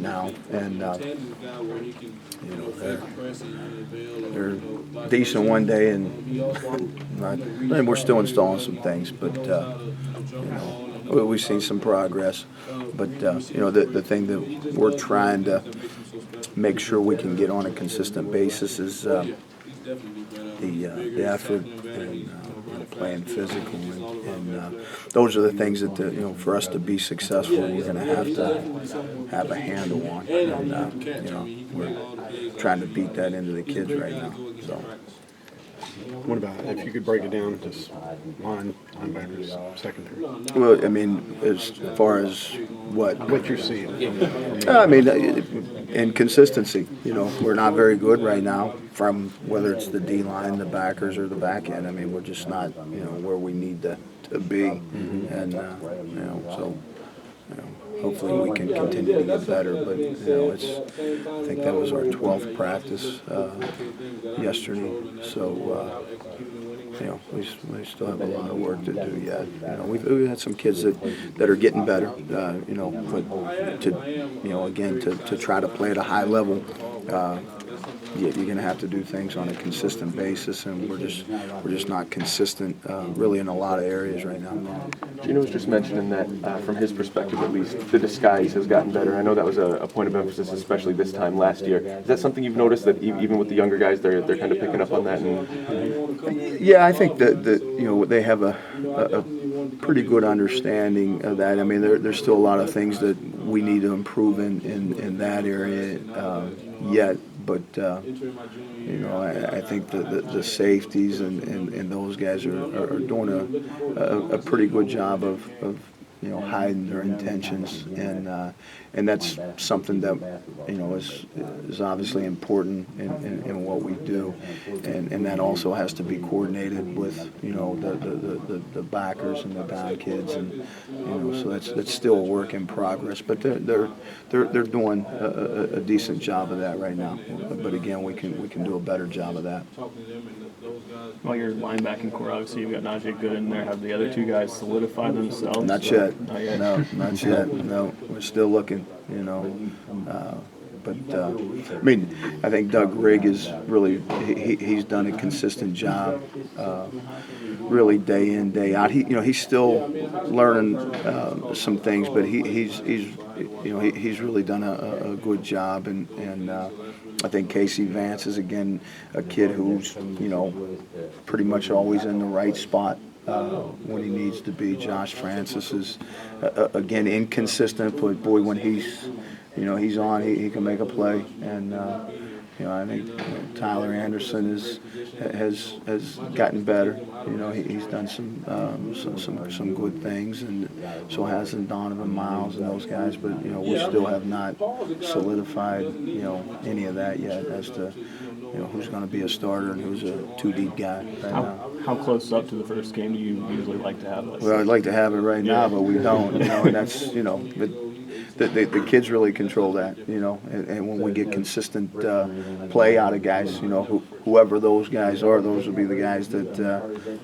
now, and you know they're decent one day, and we're still installing some things, but you know we've seen some progress. But you know the thing that we're trying to make sure we can get on a consistent basis is the effort and you know, playing physical, and those are the things that you know for us to be successful we're going to have a handle on, and you know we're trying to beat that into the kids right now. So. What about if you could break it down to linebackers, secondary? Well, I mean, as far as what you're seeing. I mean, in consistency. You know, we're not very good right now from whether it's the D line, the backers, or the back end. I mean, we're just not where we need to be, and you know, so. You know, hopefully we can continue to get better, but you know, I think that was our 12th practice yesterday, so you know, we still have a lot of work to do yet. You know, we've had some kids that are getting better, you know, but to try to play at a high level. You're going to have to do things on a consistent basis, and we're just not consistent really in a lot of areas right now. Gino was just mentioning that from his perspective at least, the disguise has gotten better. I know that was a point of emphasis, especially this time last year. Is that something you've noticed, that even with the younger guys, they're kind of picking up on that? Yeah, I think that you know they have a pretty good understanding of that. I mean, there's still a lot of things that we need to improve in that area yet. But you know, I think the safeties and those guys are doing a pretty good job of you know hiding their intentions, and that's something that you know is obviously important in what we do, and that also has to be coordinated with you know the backers and the down kids, and you know so that's still a work in progress, but they're doing a decent job of that right now. But again, we can do a better job of that. Well, your linebacking core, obviously you've got Najee Good in there. Have the other two guys solidified themselves? Not yet. Not yet. No, not yet. No, we're still looking. You know, but I mean, I think Doug Rigg is really he's done a consistent job, really day in day out. He's still learning some things, but he's really done a good job, and I think Casey Vance is again a kid who's pretty much always in the right spot when he needs to be. Josh Francis is again inconsistent, but boy, when he's on, he can make a play, and I think Tyler Anderson has gotten better. He's done some good things, and so hasn't Donovan Miles and those guys. But we still have not solidified any of that yet as to who's going to be a starter and who's a two deep guy right now. How close up to the first game do you usually like to have it? Well, I'd like to have it right now, but we don't. And that's the kids really control that, and when we get consistent play out of guys, whoever those guys are, those will be the guys that,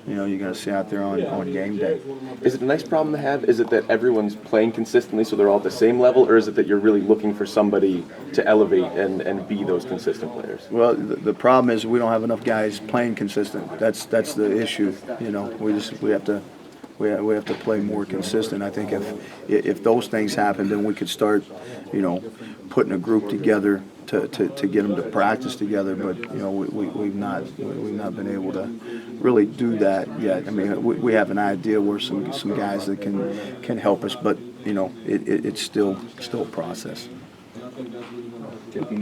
you're going to see out there on game day. Is it a nice problem to have? Is it that everyone's playing consistently so they're all at the same level, or is it that you're really looking for somebody to elevate and be those consistent players? Well, the problem is we don't have enough guys playing consistent. That's the issue. We have to play more consistent. I think if those things happen, then we could start, putting a group together to get them to practice together. But we've not been able to really do that yet. I mean, we have an idea where some guys that can help us, but it's still a process.